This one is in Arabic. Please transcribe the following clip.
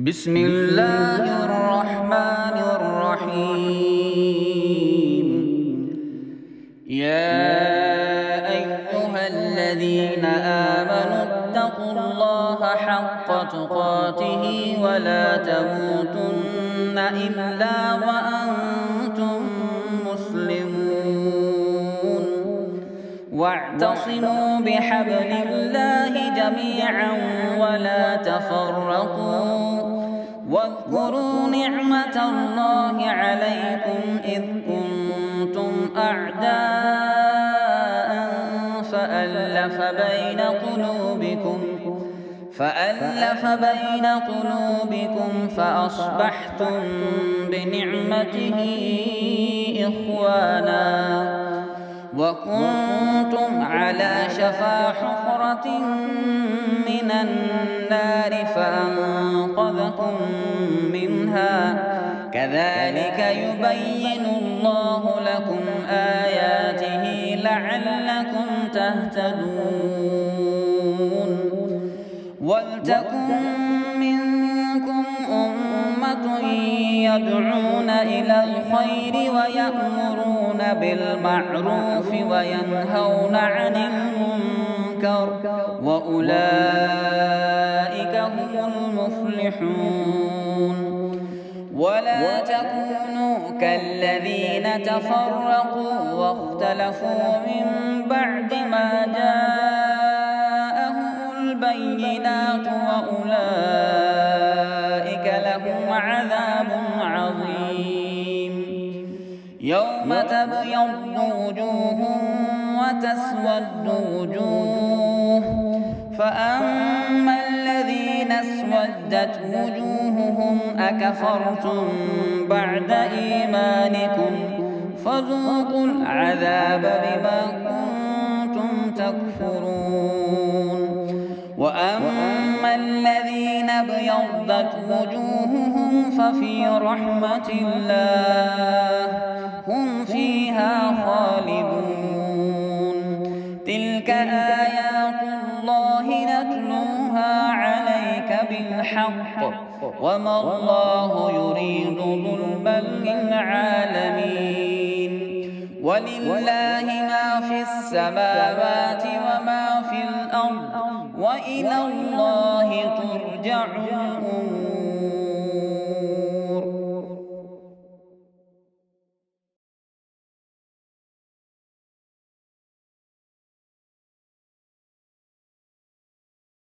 بسم الله الرحمن الرحيم. يا أيها الذين آمنوا اتقوا الله حق تقاته ولا تموتن إلا وأنتم مسلمون، واعتصموا بحبل الله جميعا ولا تفرقوا، واذكروا نعمة الله عليكم إذ كنتم أعداء فألف بين قلوبكم فأصبحتم بنعمته إخوانا، وكنتم على شفا حفرة من النار فأنقذكم منها، كذلك يبين الله لكم آياته لعلكم تهتدون. ولتكن منكم أمة يدعون إلى الخير ويأمرون بالمعروف وينهون عن المنكر، وأولئك هم المفلحون. ولا تكونوا كالذين تفرقوا واختلفوا من بعد ما جاءهم البينات، وأولئك لهم عذاب عظيم. يوم تبيض وجوه وتسود وجوه، فأما الذين اسودت وجوههم أكفرتم بعد إيمانكم فذوقوا العذاب بما كنتم تكفرون. وأما الذين ابيضت وجوههم ففي رحمة الله هم فيها خالدون. تلك آيات الله نتلوها عليك بالحق، وما الله يريد ظلما للعالمين. ولله ما في السماوات وما في الأرض، وإلى الله ترجع الأمور.